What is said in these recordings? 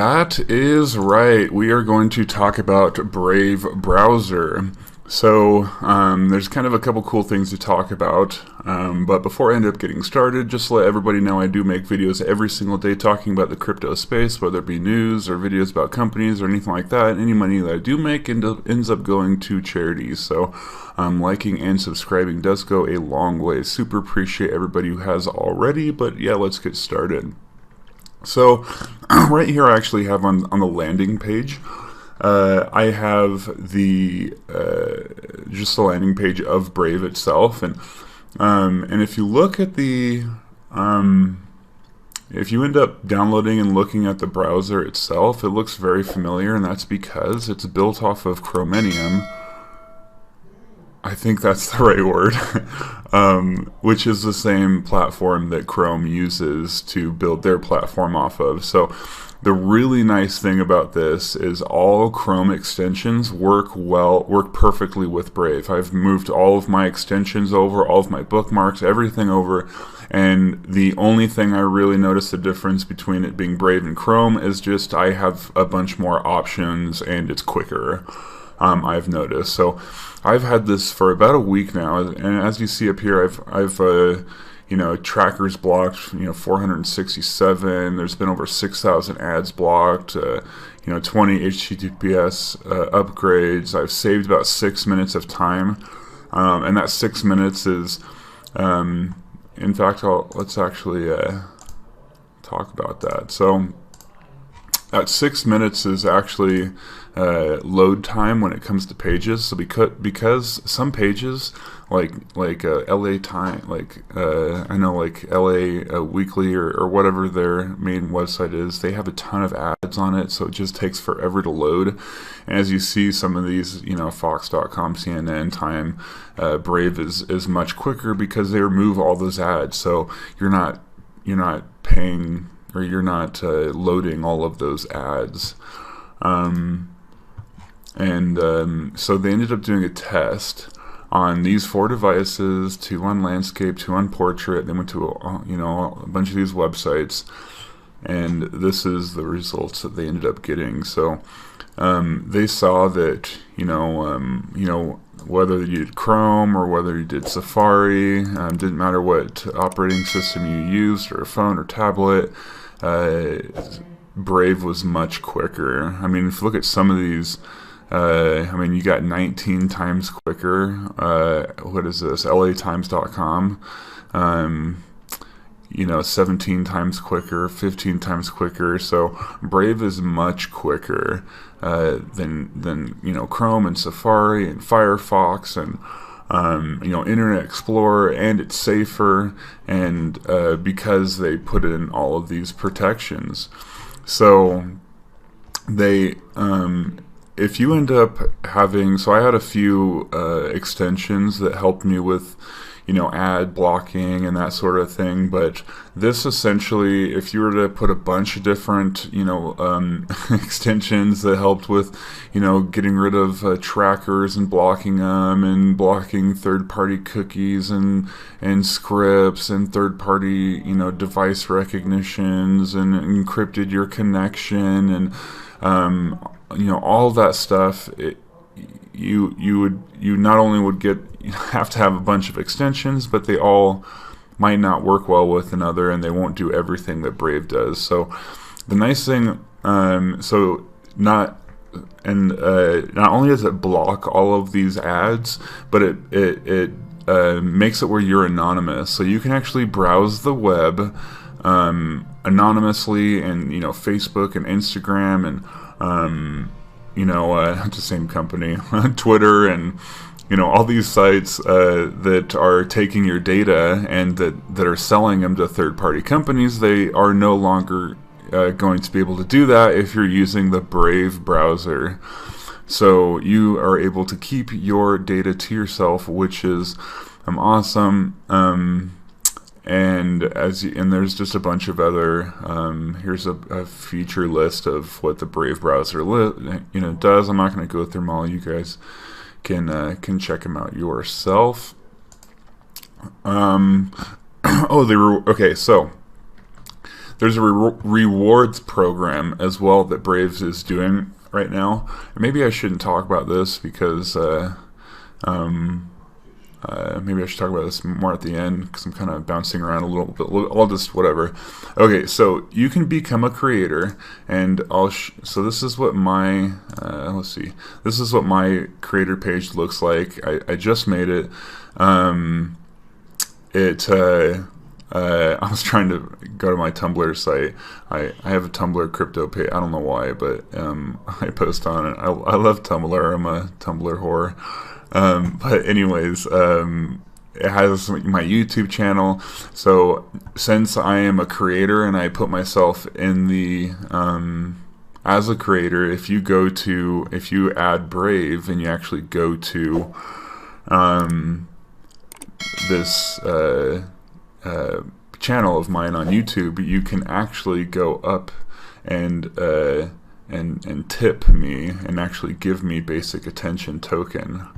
That is right. We are going to talk about Brave Browser. There's kind of a couple cool things to talk about, but before I end up getting started, just to let everybody know I do make videos every single day talking about the crypto space, whether it be news or videos about companies or anything like that. Any money that I do make ends up going to charities, so liking and subscribing does go a long way. Super appreciate everybody who has already, but yeah, let's get started. So right here I actually have on the landing page, I have the just the landing page of Brave itself, and if you look at the if you end up downloading and looking at the browser itself, it looks very familiar, and that's because it's built off of Chromium. I think that's the right word, which is the same platform that Chrome uses to build their platform off of. So the really nice thing about this is all Chrome extensions work perfectly with Brave. I've moved all of my extensions over, all of my bookmarks, everything over, and the only thing I really notice the difference between it being Brave and Chrome is just I have a bunch more options and it's quicker. I've noticed. So I've had this for about a week now, and as you see up here, I've trackers blocked, 467. There's been over 6,000 ads blocked. 20 HTTPS upgrades. I've saved about 6 minutes of time, and that 6 minutes is, in fact, let's actually talk about that. So at 6 minutes is actually load time when it comes to pages. So because some pages like LA Time, I know like LA Weekly or whatever their main website is, they have a ton of ads on it, so it just takes forever to load. And as you see, some of these, Fox.com, CNN, Time, Brave is much quicker because they remove all those ads. So you're not paying, or you're not loading all of those ads. So they ended up doing a test on these 4 devices, 2 on landscape, 2 on portrait. They went to a bunch of these websites, and this is the results that they ended up getting. So they saw that whether you did Chrome or whether you did Safari, didn't matter what operating system you used, or a phone or tablet, Brave was much quicker. I mean, if you look at some of these, you got 19 times quicker. What is this? LATimes.com. 17 times quicker, 15 times quicker. So Brave is much quicker than Chrome and Safari and Firefox and Internet Explorer, and it's safer, and because they put in all of these protections. So they if you end up having, so I had a few extensions that helped me with ad blocking and that sort of thing, but this essentially, if you were to put a bunch of different extensions that helped with getting rid of trackers and blocking them, and blocking third-party cookies and scripts and third-party device recognitions, and encrypted your connection, and all of that stuff, you not only would have to have a bunch of extensions, but they all might not work well with another, and they won't do everything that Brave does. So the nice thing, not only does it block all of these ads, but it makes it where you're anonymous, so you can actually browse the web anonymously, and Facebook and Instagram and the same company, Twitter, and all these sites that are taking your data and that are selling them to third-party companies. They are no longer going to be able to do that if you're using the Brave browser. So you are able to keep your data to yourself, which is awesome. And there's just a bunch of other, here's a feature list of what the Brave browser does. I'm not going to go through them all. You guys can check them out yourself. Okay, so there's a rewards program as well that Braves is doing right now. Maybe I shouldn't talk about this because maybe I should talk about this more at the end because I'm kind of bouncing around a little bit. I'll just whatever. Okay, so you can become a creator, and so this is what my let's see. This is what my creator page looks like. I just made it. I was trying to go to my Tumblr site. I have a Tumblr crypto page. I don't know why, but I post on it. I love Tumblr. I'm a Tumblr whore. But anyways, it has my YouTube channel. So since I am a creator and I put myself in the as a creator, if you add Brave and you actually go to this channel of mine on YouTube, you can actually go up and tip me and actually give me basic attention token.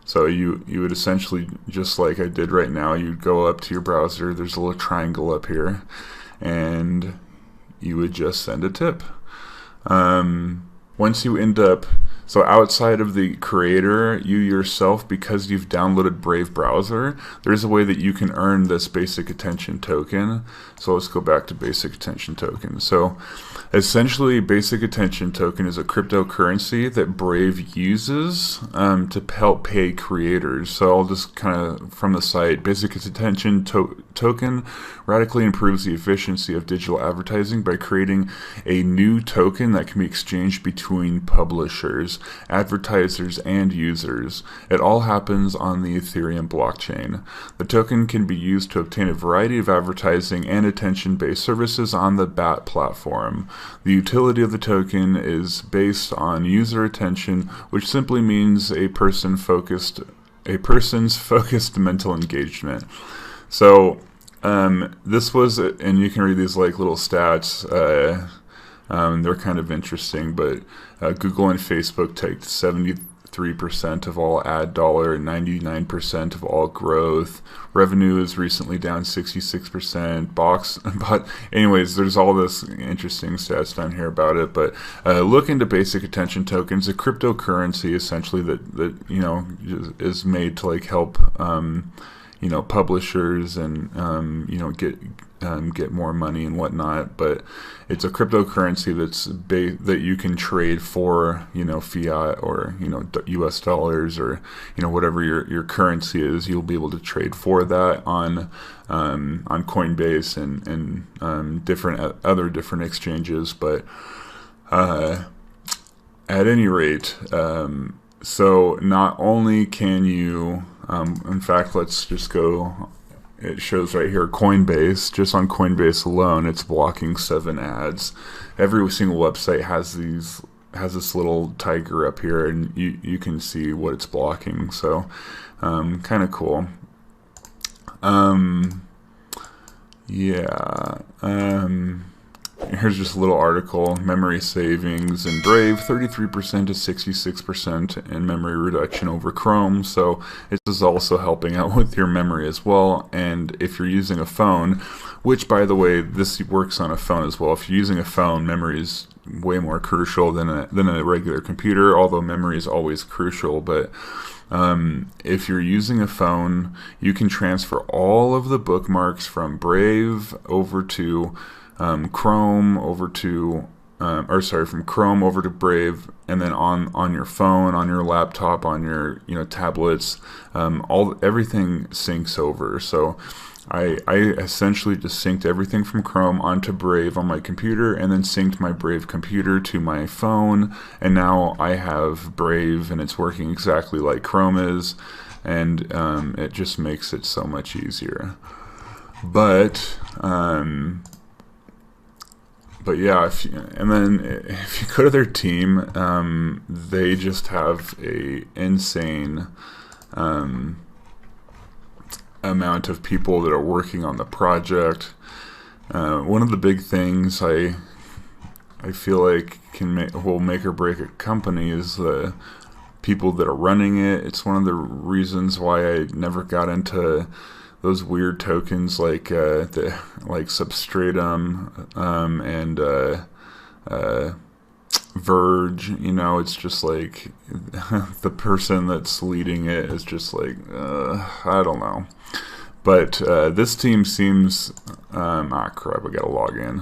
So you would essentially, just like I did right now, you'd go up to your browser, there's a little triangle up here, and you would just send a tip. Once you end up, so outside of the creator, you yourself, because you've downloaded Brave browser, there's a way that you can earn this basic attention token. So let's go back to basic attention token. So essentially, basic attention token is a cryptocurrency that Brave uses to help pay creators. So I'll just kind of, from the site, basic attention token radically improves the efficiency of digital advertising by creating a new token that can be exchanged between publishers, advertisers, and users. It all happens on the Ethereum blockchain. The token can be used to obtain a variety of advertising and attention-based services on the BAT platform. The utility of the token is based on user attention, which simply means a person's focused mental engagement. So this was, and you can read these like little stats. They're kind of interesting, but Google and Facebook take 73% of all ad dollar and 99% of all growth. Revenue is recently down 66%. But anyways, there's all this interesting stats down here about it. But look into basic attention tokens, a cryptocurrency essentially that you know is made to like help you know, publishers and you know, get more money and whatnot. But it's a cryptocurrency that you can trade for, you know, fiat or, you know, US dollars or, you know, whatever your currency is. You'll be able to trade for that on Coinbase and different other different exchanges. But at any rate, so not only can you in fact, let's just go, it shows right here, Coinbase. Just on Coinbase alone, it's blocking 7 ads. Every single website has this little tiger up here, and you can see what it's blocking. So kind of cool. Yeah. Here's just a little article. Memory savings in Brave, 33% to 66% in memory reduction over Chrome. So this is also helping out with your memory as well. And if you're using a phone, which by the way, this works on a phone as well. If you're using a phone, memory is way more crucial than a regular computer, although memory is always crucial. But if you're using a phone, you can transfer all of the bookmarks from Brave over to Chrome over to from Chrome over to Brave, and then on your phone, on your laptop, on your tablets, everything syncs over. So I essentially just synced everything from Chrome onto Brave on my computer, and then synced my Brave computer to my phone, and now I have Brave and it's working exactly like Chrome is, and it just makes it so much easier. But yeah, if you go to their team, they just have a insane amount of people that are working on the project. One of the big things I feel like will make or break a company is the people that are running it. It's one of the reasons why I never got into those weird tokens like like Substratum and Verge. You know, it's just like the person that's leading it is just like I don't know. But this team seems crap, I gotta log in.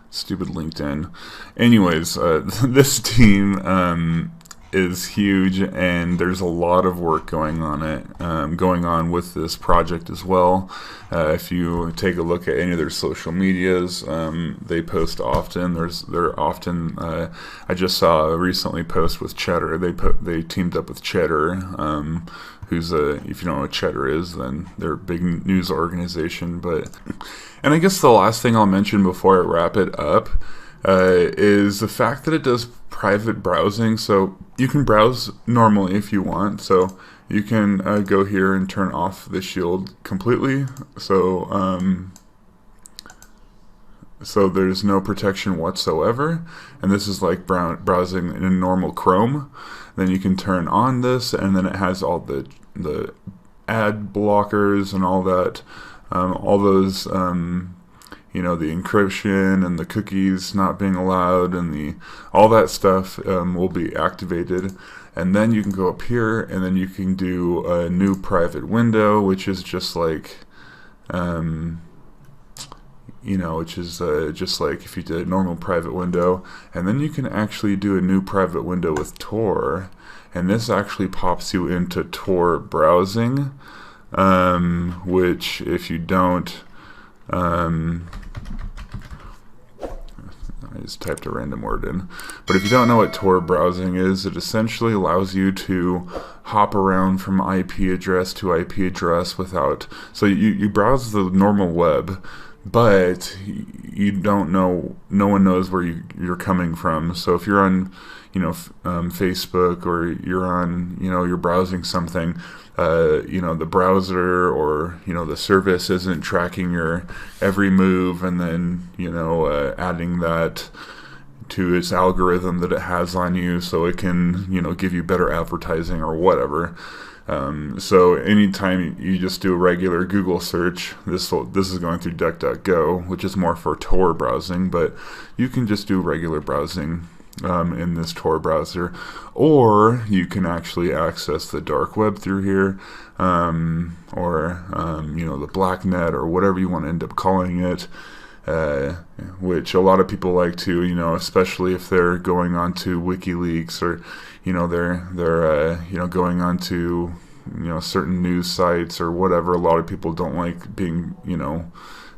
Stupid LinkedIn. Anyways, this team is huge, and there's a lot of work going on with this project as well. If you take a look at any of their social medias, they post often. They're often. I just saw a recently post with Cheddar. They teamed up with Cheddar, who's if you don't know what Cheddar is, then they're a big news organization. And I guess the last thing I'll mention before I wrap it up is the fact that it does private browsing. So you can browse normally if you want. So you can go here and turn off the shield completely. So so there's no protection whatsoever. And this is like browsing in a normal Chrome. Then you can turn on this, and then it has all the ad blockers and all that, all those you know, the encryption and the cookies not being allowed, and all that stuff will be activated. And then you can go up here, and then you can do a new private window, which is just like you know, which is just like if you did a normal private window. And then you can actually do a new private window with Tor, and this actually pops you into Tor browsing, which if you don't, I just typed a random word in. But if you don't know what Tor browsing is, it essentially allows you to hop around from IP address to IP address without... So you browse the normal web, but you don't know... No one knows where you're coming from. So if you're on, you know, Facebook, or you're on, you know, you're browsing something... you know, the browser or, you know, the service isn't tracking your every move, and then, you know, adding that to its algorithm that it has on you so it can, you know, give you better advertising or whatever. So anytime you just do a regular Google search, this is going through DuckDuckGo, which is more for Tor browsing, but you can just do regular browsing in this Tor browser, or you can actually access the dark web through here, or you know, the black net, or whatever you want to end up calling it, which a lot of people like to, you know, especially if they're going on to WikiLeaks, or, you know, they're you know, going on to, you know, certain news sites or whatever. A lot of people don't like being, you know,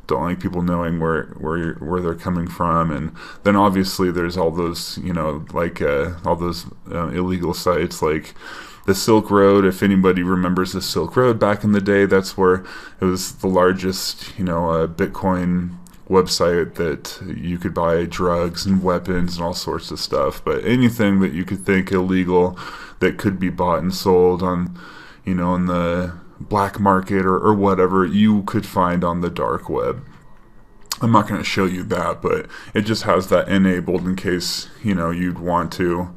don't like people knowing where they're coming from. And then obviously there's all those, you know, like all those illegal sites like the Silk Road. If anybody remembers the Silk Road back in the day, that's where it was the largest, you know, Bitcoin website that you could buy drugs and weapons and all sorts of stuff. But anything that you could think illegal that could be bought and sold on, you know, on the black market or whatever, you could find on the dark web. I'm not going to show you that, but it just has that enabled in case, you know, you'd want to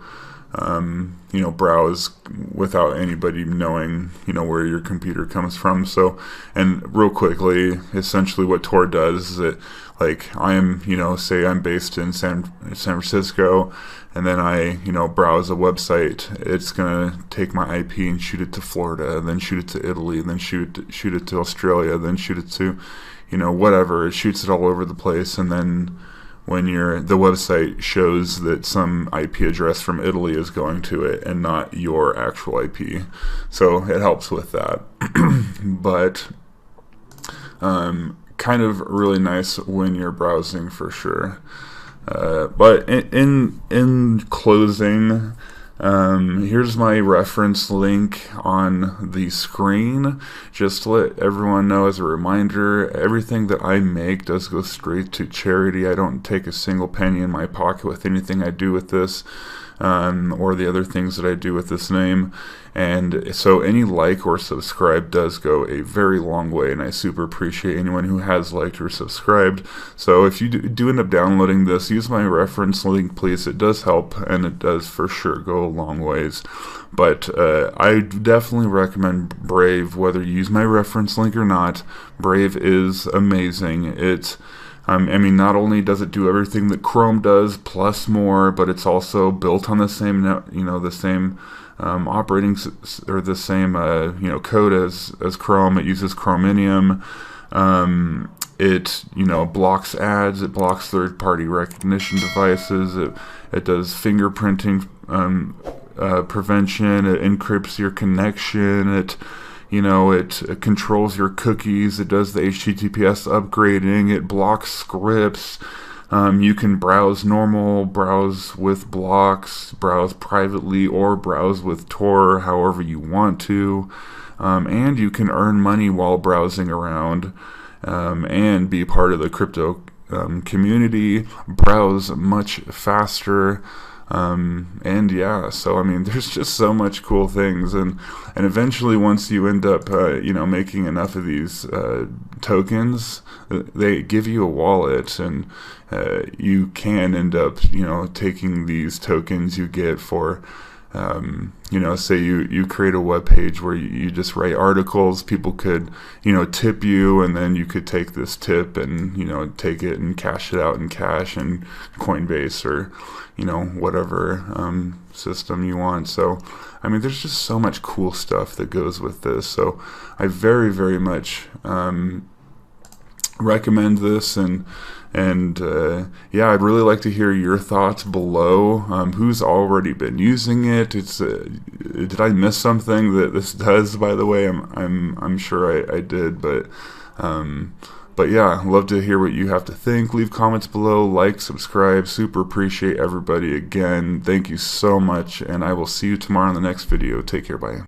you know, browse without anybody knowing, you know, where your computer comes from. So, and real quickly, essentially what Tor does is that, like, I am, you know, say I'm based in San Francisco, and then I, you know, browse a website, it's gonna take my IP and shoot it to Florida, and then shoot it to Italy, and then shoot it to Australia, then shoot it to, you know, whatever. It shoots it all over the place, and then when the website shows that some IP address from Italy is going to it and not your actual IP. So it helps with that. But kind of really nice when you're browsing for sure. But in closing, here's my reference link on the screen, just to let everyone know as a reminder, everything that I make does go straight to charity. I don't take a single penny in my pocket with anything I do with this. or the other things that I do with this name. And so any like or subscribe does go a very long way, and I super appreciate anyone who has liked or subscribed. So if you do end up downloading this, use my reference link, please. It does help, and it does for sure go a long ways. But I definitely recommend Brave, whether you use my reference link or not. Brave is amazing. I mean, not only does it do everything that Chrome does plus more, but it's also built on the same, the same or the same code as Chrome. It uses Chromium. It blocks ads. It blocks third-party recognition devices. It does fingerprinting prevention. It encrypts your connection. It controls your cookies. It does the HTTPS upgrading. It blocks scripts. You can browse normal, browse with blocks, browse privately, or browse with Tor, however you want to. And you can earn money while browsing around, and be part of the crypto community, browse much faster. And yeah, so I mean, there's just so much cool things, and eventually once you end up making enough of these tokens, they give you a wallet, and you can end up taking these tokens you get for say you create a web page where you just write articles. People could tip you, and then you could take this tip and take it and cash it out in cash in Coinbase or whatever system you want. So I mean, there's just so much cool stuff that goes with this. So I very, very much recommend this, and yeah, I'd really like to hear your thoughts below. Who's already been using it? Did I miss something that this does? By the way, I'm sure I did, but yeah, I'd love to hear what you have to think. Leave comments below, like, subscribe. Super appreciate everybody. Again, thank you so much, and I will see you tomorrow in the next video. Take care, bye.